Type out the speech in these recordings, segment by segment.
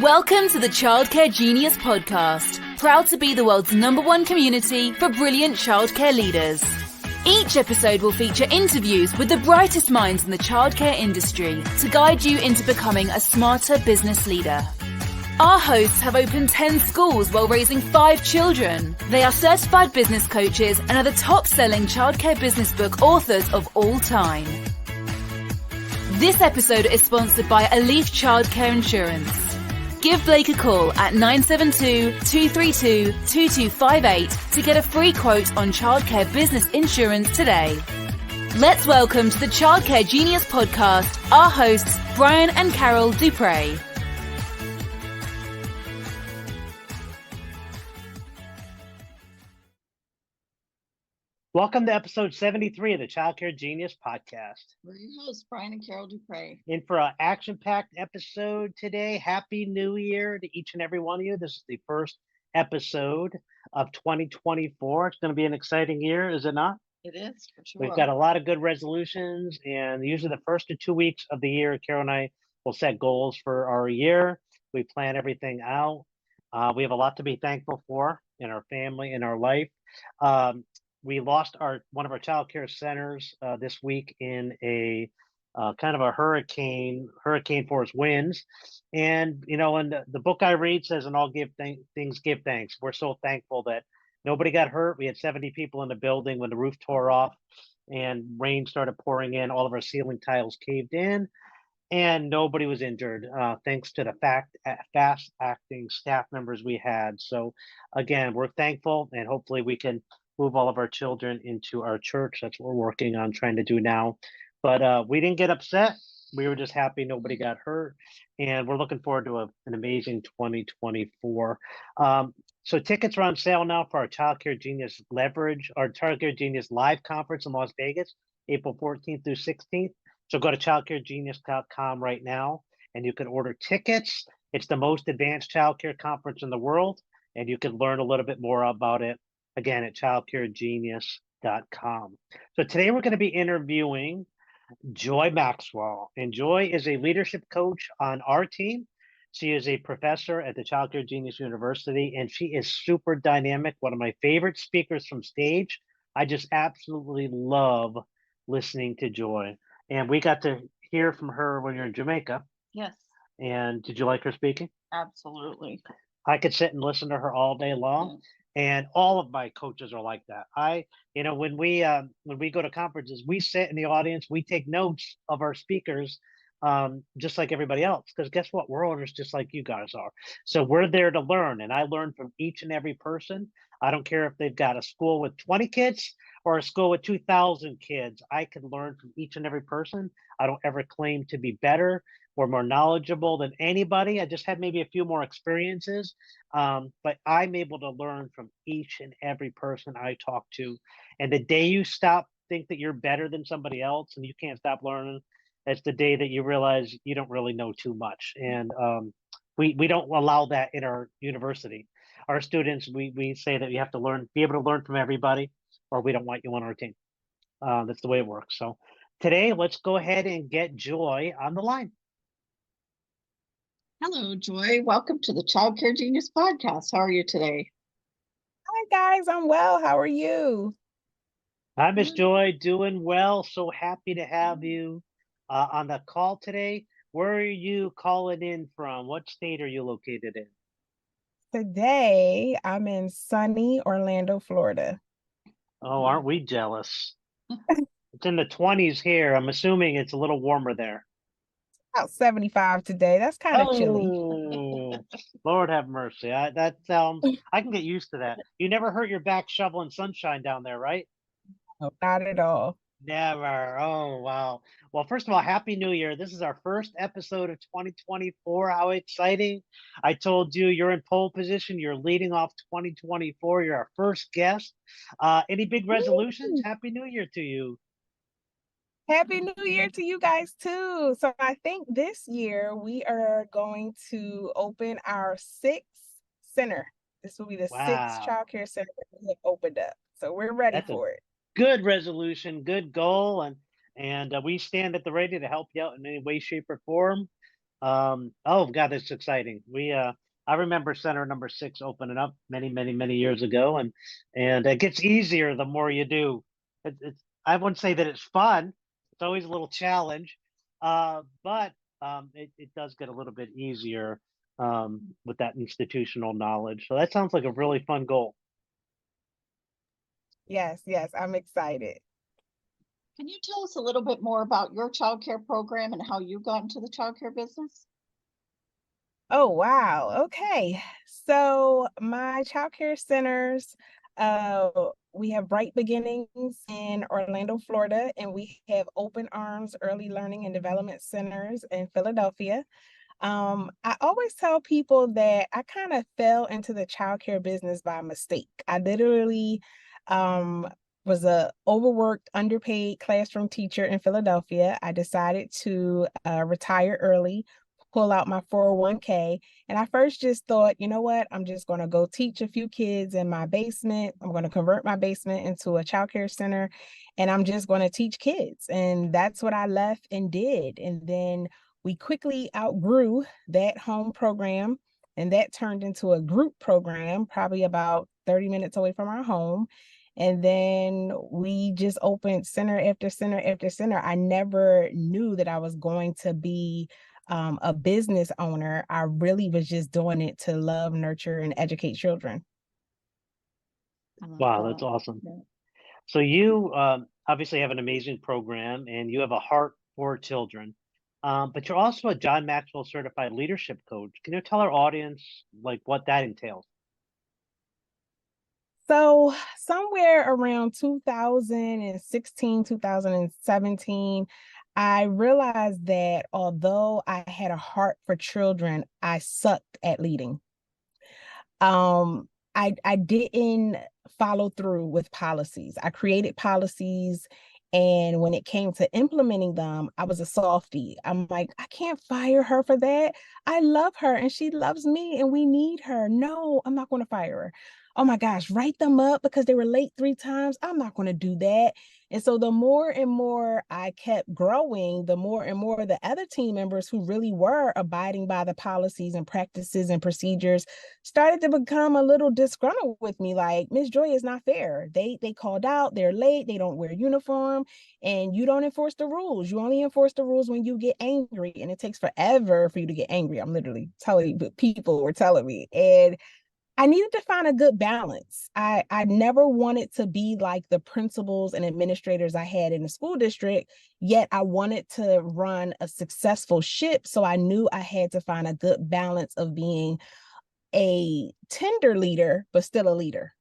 Welcome to the Childcare Genius podcast, proud to be the world's #1 community for brilliant childcare leaders. Each episode will feature interviews with the brightest minds in the childcare industry to guide you into becoming a smarter business leader. Our hosts have opened 10 schools while raising 5 children. They are certified business coaches and are the top-selling childcare business book authors of all time. This episode is sponsored by Elif Childcare Insurance. Give Blake a call at 972-232-2258 to get a free quote on childcare business insurance today. Let's welcome to the Childcare Genius podcast our hosts, Brian and Carol Dupre. Welcome to episode 73 of the Childcare Genius podcast. We're your hosts, Brian and Carol Dupre. In for an action-packed episode today. Happy New Year to each and every one of you. This is the first episode of 2024. It's going to be an exciting year, is it not? It is, for sure. We've got a lot of good resolutions, and usually the first 2 weeks of the year, Carol and I will set goals for our year. We plan everything out. We have a lot to be thankful for in our family, in our life. We lost one of our child care centers this week in a kind of a hurricane force winds. And, you know, and the book I read says, and all things give thanks. We're so thankful that nobody got hurt. We had 70 people in the building when the roof tore off and rain started pouring in. All of our ceiling tiles caved in and nobody was injured, thanks to the fast acting staff members we had. So again, we're thankful, and hopefully we can move all of our children into our church. That's what we're working on trying to do now. But we didn't get upset. We were just happy nobody got hurt. And we're looking forward to an amazing 2024. So tickets are on sale now for our Childcare Genius Leverage, our Childcare Genius Live Conference in Las Vegas, April 14th through 16th. So go to childcaregenius.com right now, and you can order tickets. It's the most advanced childcare conference in the world, and you can learn a little bit more about it again at childcaregenius.com. So today we're going to be interviewing Joy Maxwell, and Joy is a leadership coach on our team. She is a professor at the Childcare Genius University, and she is super dynamic. One of my favorite speakers from stage. I just absolutely love listening to Joy. And we got to hear from her when you're in Jamaica. Yes. And did you like her speaking? Absolutely. I could sit and listen to her all day long. Yes. And all of my coaches are like that. When we go to conferences, we sit in the audience, we take notes of our speakers, just like everybody else. Because guess what? We're owners just like you guys are. So we're there to learn. And I learn from each and every person. I don't care if they've got a school with 20 kids or a school with 2,000 kids. I can learn from each and every person. I don't ever claim to be better or more knowledgeable than anybody. I just had maybe a few more experiences, but I'm able to learn from each and every person I talk to. And the day you think that you're better than somebody else and you can't stop learning, that's the day that you realize you don't really know too much. And we don't allow that in our university. Our students, we say that you have to be able to learn from everybody, or we don't want you on our team. That's the way it works. So today, let's go ahead and get Joy on the line. Hello, Joy. Welcome to the Childcare Genius podcast. How are you today? Hi, guys. I'm well. How are you? Hi, Miss Joy. Doing well. So happy to have you on the call today. Where are you calling in from? What state are you located in? Today, I'm in sunny Orlando, Florida. Oh, aren't we jealous? It's in the 20s here. I'm assuming it's a little warmer there. About 75 today. That's kind of chilly. Lord have mercy. I can get used to that. You never hurt your back shoveling sunshine down there, right? No, not at all. Never. Oh, wow. Well, first of all, Happy New Year. This is our first episode of 2024. How exciting. I told you you're in pole position. You're leading off 2024. You're our first guest. Any big resolutions? Happy New Year to you. Happy New Year to you guys, too. So I think this year we are going to open our 6th center. This will be the 6th childcare center that we have opened up. So we're ready for it. Good resolution, good goal, and we stand at the ready to help you out in any way, shape, or form. Oh God, it's exciting. I remember center number 6 opening up many years ago, and it gets easier the more you do. I wouldn't say that it's fun. It's always a little challenge, but it does get a little bit easier with that institutional knowledge. So that sounds like a really fun goal. Yes, yes, I'm excited. Can you tell us a little bit more about your childcare program and how you got into the childcare business? Oh, wow. Okay. So my childcare centers, we have Bright Beginnings in Orlando, Florida, and we have Open Arms Early Learning and Development Centers in Philadelphia. I always tell people that I kind of fell into the childcare business by mistake. I literally was a overworked, underpaid classroom teacher in Philadelphia. I decided to retire early, pull out my 401k. And I first just thought, you know what? I'm just going to go teach a few kids in my basement. I'm going to convert my basement into a childcare center, and I'm just going to teach kids. And that's what I left and did. And then we quickly outgrew that home program, and that turned into a group program, probably about 30 minutes away from our home. And then we just opened center after center after center. I never knew that I was going to be a business owner. I really was just doing it to love, nurture, and educate children. Wow, that's awesome. Yeah. So you obviously have an amazing program, and you have a heart for children. But you're also a John Maxwell-certified leadership coach. Can you tell our audience like what that entails? So somewhere around 2016, 2017, I realized that although I had a heart for children, I sucked at leading. I didn't follow through with policies. I created policies, and when it came to implementing them, I was a softie. I'm like, I can't fire her for that. I love her and she loves me and we need her. No, I'm not going to fire her. Oh my gosh, write them up because they were late 3 times. I'm not going to do that. And so the more and more I kept growing, the more and more the other team members who really were abiding by the policies and practices and procedures started to become a little disgruntled with me. Like, Miss Joy, is not fair. They called out, they're late, they don't wear uniform, and you don't enforce the rules. You only enforce the rules when you get angry, and it takes forever for you to get angry. I'm literally telling you, but people were telling me. And I needed to find a good balance. I never wanted to be like the principals and administrators I had in the school district, yet I wanted to run a successful ship. So I knew I had to find a good balance of being a tender leader, but still a leader,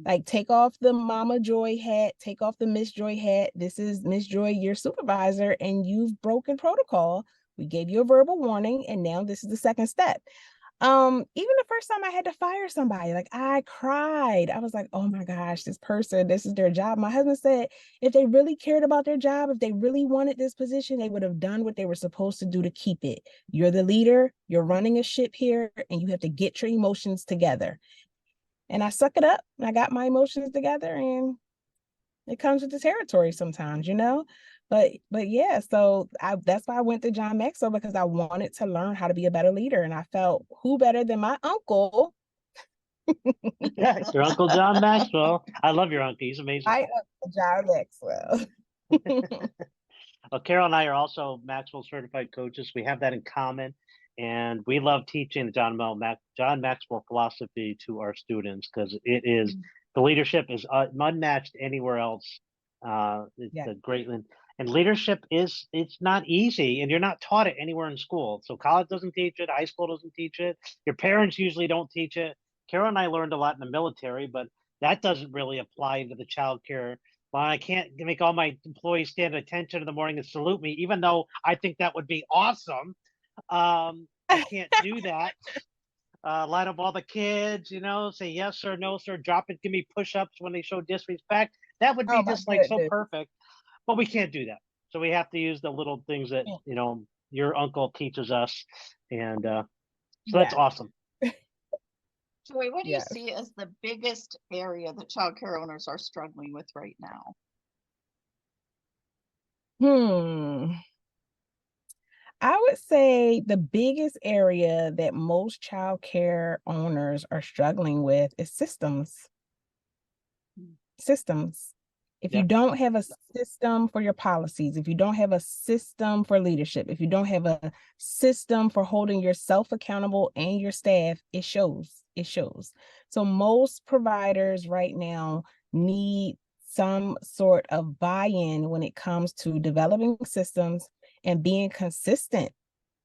like take off the Mama Joy hat, take off the Miss Joy hat. This is Miss Joy, your supervisor, and you've broken protocol. We gave you a verbal warning, and now this is the second step. Even the first time I had to fire somebody, like I cried. I was like, oh my gosh, this person, this is their job. My husband said, if they really cared about their job, if they really wanted this position, they would have done what they were supposed to do to keep it. You're the leader, you're running a ship here, and you have to get your emotions together. And I suck it up. I got my emotions together, and it comes with the territory sometimes, But yeah, so that's why I went to John Maxwell, because I wanted to learn how to be a better leader. And I felt, who better than my uncle? Yeah, your Uncle John Maxwell. I love your uncle. He's amazing. My Uncle John Maxwell. Well, Carol and I are also Maxwell certified coaches. We have that in common. And we love teaching the John Maxwell philosophy to our students, because it is, the leadership is unmatched anywhere else. It's a great one. And leadership it's not easy, and you're not taught it anywhere in school. So college doesn't teach it, high school doesn't teach it, your parents usually don't teach it. Carol and I learned a lot in the military, but that doesn't really apply to the child care. Well, I can't make all my employees stand at attention in the morning and salute me, even though I think that would be awesome. I can't do that. Line up all the kids, say yes sir, no sir, drop it, give me push-ups when they show disrespect. That would be just like so perfect. But we can't do that. So we have to use the little things that, your uncle teaches us. And so that's awesome. Joy, what do you see as the biggest area that child care owners are struggling with right now? I would say the biggest area that most child care owners are struggling with is systems. Systems. If you Yep. don't have a system for your policies, if you don't have a system for leadership, if you don't have a system for holding yourself accountable and your staff, it shows. It shows. So most providers right now need some sort of buy-in when it comes to developing systems and being consistent.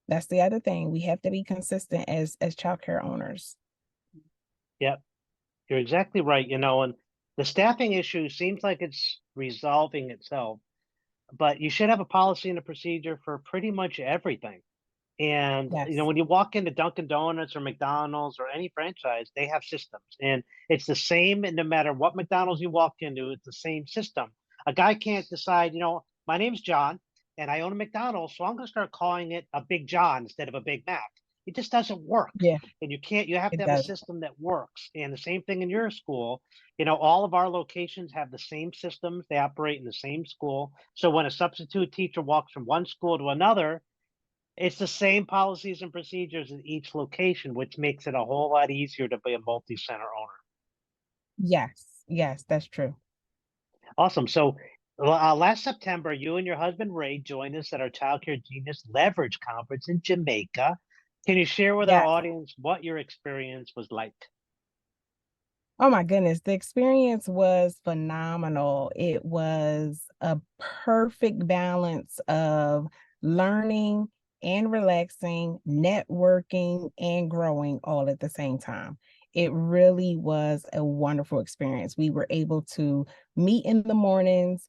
That's the other thing. We have to be consistent as childcare owners. Yep. You're exactly right. And the staffing issue seems like it's resolving itself, but you should have a policy and a procedure for pretty much everything. And Yes. when you walk into Dunkin' Donuts or McDonald's or any franchise, they have systems, and it's the same. And no matter what McDonald's you walk into, it's the same system. A guy can't decide, my name's John, and I own a McDonald's, so I'm going to start calling it a Big John instead of a Big Mac. It just doesn't work. Yeah, And you have to it have a does. system that works. And the same thing in your school. All of our locations have the same systems. They operate in the same school. So when a substitute teacher walks from one school to another, it's the same policies and procedures in each location, which makes it a whole lot easier to be a multi-center owner. Yes, that's true. Awesome. So last September, you and your husband Ray joined us at our Childcare Genius Leverage Conference in Jamaica. Can you share with our Yes. audience what your experience was like? Oh my goodness, the experience was phenomenal. It was a perfect balance of learning and relaxing, networking and growing all at the same time. It really was a wonderful experience. We were able to meet in the mornings.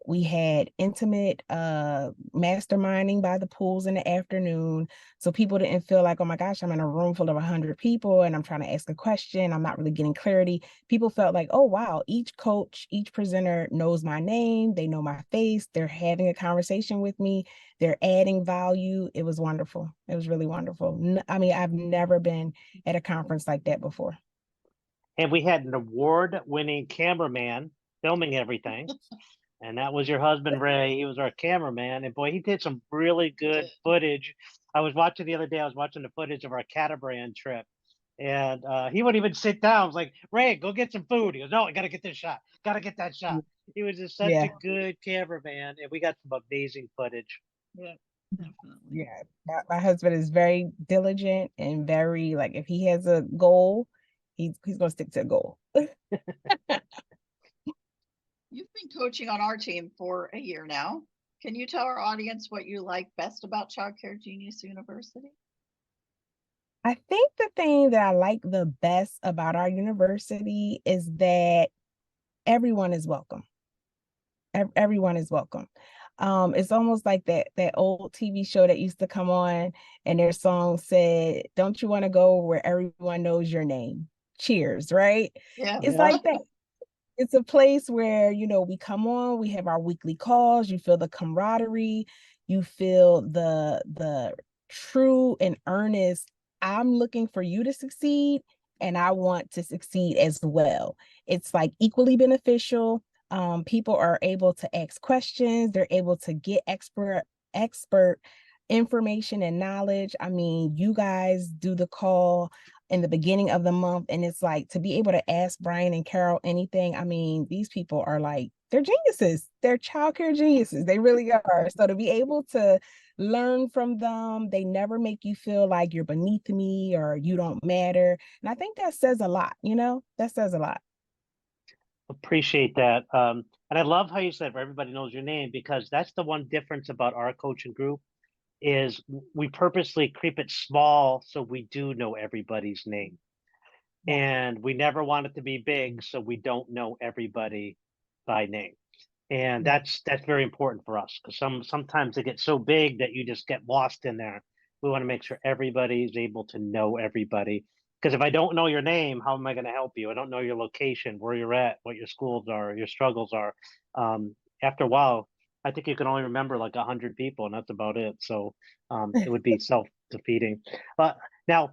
We had intimate masterminding by the pools in the afternoon. So people didn't feel like, oh my gosh, I'm in a room full of 100 people and I'm trying to ask a question. I'm not really getting clarity. People felt like, oh wow, each coach, each presenter knows my name. They know my face. They're having a conversation with me. They're adding value. It was wonderful. It was really wonderful. I mean, I've never been at a conference like that before. And we had an award-winning cameraman filming everything. And that was your husband, Ray. He was our cameraman. And boy, he did some really good footage. I was watching the other day, I was watching the footage of our catamaran trip. And he wouldn't even sit down. I was like, Ray, go get some food. He goes, no, I got to get this shot. Got to get that shot. He was just such a good cameraman. And we got some amazing footage. Yeah, definitely. Yeah, my husband is very diligent and very, like, if he has a goal, he's going to stick to a goal. You've been coaching on our team for a year now. Can you tell our audience what you like best about Childcare Genius University? I think the thing that I like the best about our university is that everyone is welcome. Everyone is welcome. It's almost like that old TV show that used to come on and their song said, don't you want to go where everyone knows your name? Cheers, right? Yeah. It's like that. It's a place where, we come on, we have our weekly calls, you feel the camaraderie, you feel the true and earnest, I'm looking for you to succeed and I want to succeed as well. It's like equally beneficial. People are able to ask questions, they're able to get expert information and knowledge. I mean, you guys do the call in the beginning of the month, and it's like to be able to ask Brian and Carol anything. I mean, these people are like, they're geniuses. They're childcare geniuses. They really are. So to be able to learn from them, they never make you feel like you're beneath me or you don't matter. And I think that says a lot, that says a lot. Appreciate that. And I love how you said everybody knows your name, because that's the one difference about our coaching group is we purposely keep it small so we do know everybody's name. And we never want it to be big so we don't know everybody by name. And that's very important for us, because sometimes they get so big that you just get lost in there. We want to make sure everybody's able to know everybody. Because if I don't know your name, how am I going to help you? I don't know your location, where you're at, what your schools are, your struggles are. After a while, I think you can only remember like 100 people, and that's about it. So it would be self-defeating. Now,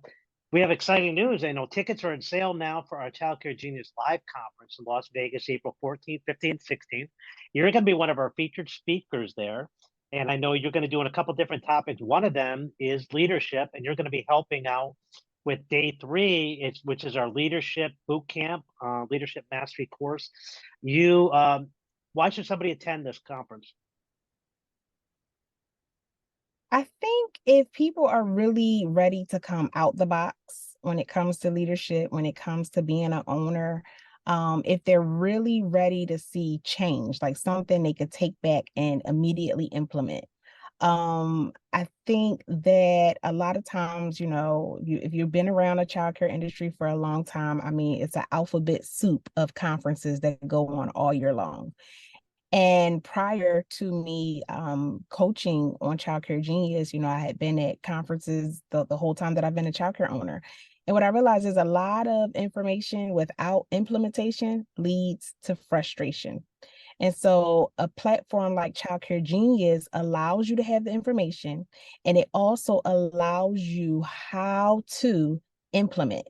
we have exciting news. I know tickets are on sale now for our Childcare Genius Live Conference in Las Vegas, April 14th, 15th, 16th. You're going to be one of our featured speakers there. And I know you're going to do a couple different topics. One of them is leadership, and you're going to be helping out with day 3, which is our leadership boot camp, leadership mastery course. Why should somebody attend this conference? I think if people are really ready to come out the box when it comes to leadership, when it comes to being an owner, if they're really ready to see change, like something they could take back and immediately implement. I think that a lot of times, if you've been around the childcare industry for a long time, I mean, it's an alphabet soup of conferences that go on all year long. And prior to me coaching on Childcare Genius, I had been at conferences the whole time that I've been a childcare owner. And what I realized is a lot of information without implementation leads to frustration. And so a platform like Childcare Genius allows you to have the information, and it also allows you how to implement.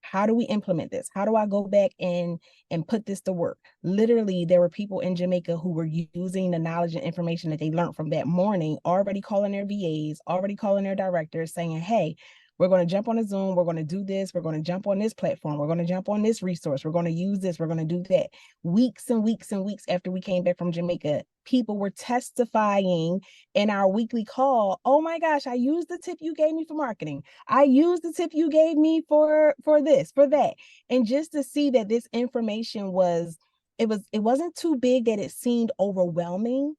How do we implement this? How do I go back and put this to work? Literally, there were people in Jamaica who were using the knowledge and information that they learned from that morning, already calling their VAs, already calling their directors, saying, hey, we're going to jump on a Zoom. We're going to do this. We're going to jump on this platform. We're going to jump on this resource. We're going to use this. We're going to do that. Weeks and weeks and weeks after we came back from Jamaica, people were testifying in our weekly call. Oh my gosh, I used the tip you gave me for marketing. I used the tip you gave me for this, for that. And just to see that this information it wasn't too big that it seemed overwhelming.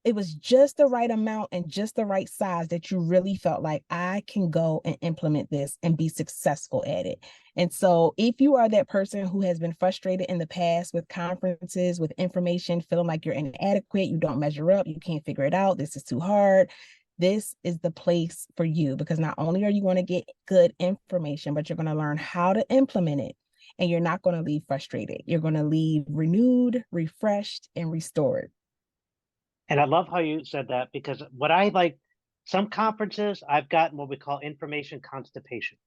It was just the right amount and just the right size that you really felt like I can go and implement this and be successful at it. And so if you are that person who has been frustrated in the past with conferences, with information, feeling like you're inadequate, you don't measure up, you can't figure it out, this is too hard, this is the place for you, because not only are you going to get good information, but you're going to learn how to implement it. And you're not going to leave frustrated. You're going to leave renewed, refreshed, and restored. And I love how you said that, because what I like, some conferences, I've gotten what we call information constipation.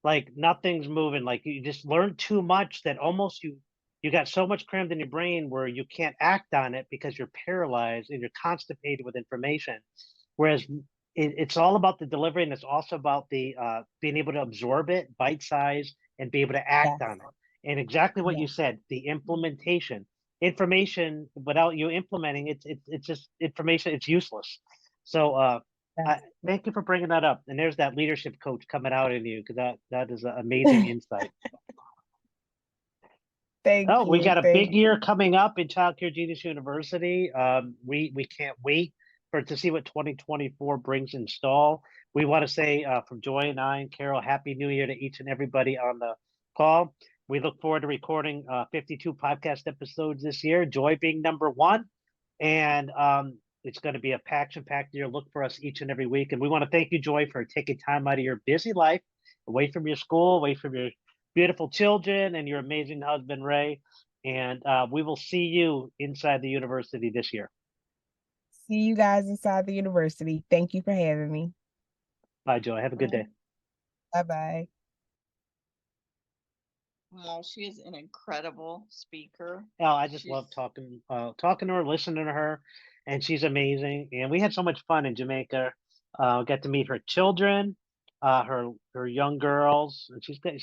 Like nothing's moving, like you just learn too much that almost you got so much crammed in your brain where you can't act on it because you're paralyzed and you're constipated with information. Whereas it's all about the delivery, and it's also about the being able to absorb it, bite size, and be able to act on it. And exactly what you said, the implementation. Information without you implementing it's just information, it's useless. So thank you for bringing that up. And there's that leadership coach coming out in you, because that is an amazing insight. Thank you. We got a big year coming up in Childcare Genius University. We can't wait to see what 2024 brings in stall. We want to say from Joy and I and Carol, Happy New Year to each and everybody on the call. We look forward to recording 52 podcast episodes this year, Joy being number 1. And it's going to be a action-packed year. Look for us each and every week. And we want to thank you, Joy, for taking time out of your busy life, away from your school, away from your beautiful children and your amazing husband, Ray. And we will see you inside the university this year. See you guys inside the university. Thank you for having me. Bye, Joy. Have a good day. Bye-bye. Wow, she is an incredible speaker. Oh, I just love talking to her, listening to her, and she's amazing. And we had so much fun in Jamaica. Got to meet her children, her young girls. And she's got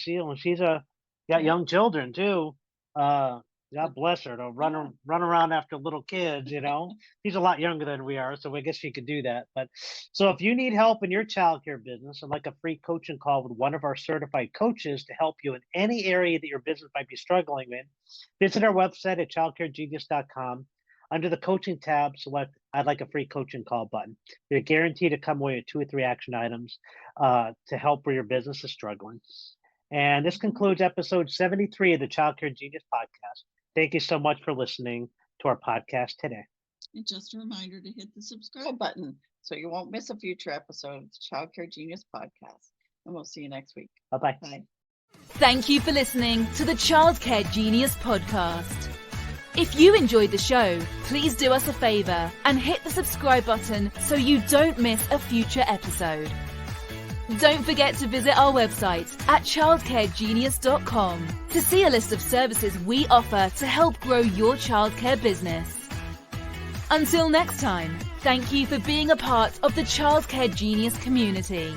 young children too. God bless her to run around after little kids, She's a lot younger than we are, so I guess she could do that. But so if you need help in your childcare business and like a free coaching call with one of our certified coaches to help you in any area that your business might be struggling with, visit our website at childcaregenius.com. Under the coaching tab, select I'd like a free coaching call button. They're guaranteed to come away with 2 or 3 action items to help where your business is struggling. And this concludes episode 73 of the Childcare Genius podcast. Thank you so much for listening to our podcast today. And just a reminder to hit the subscribe button so you won't miss a future episode of the Childcare Genius podcast. And we'll see you next week. Bye-bye. Bye. Thank you for listening to the Childcare Genius podcast. If you enjoyed the show, please do us a favor and hit the subscribe button so you don't miss a future episode. Don't forget to visit our website at childcaregenius.com to see a list of services we offer to help grow your childcare business. Until next time. Thank you for being a part of the Childcare Genius community.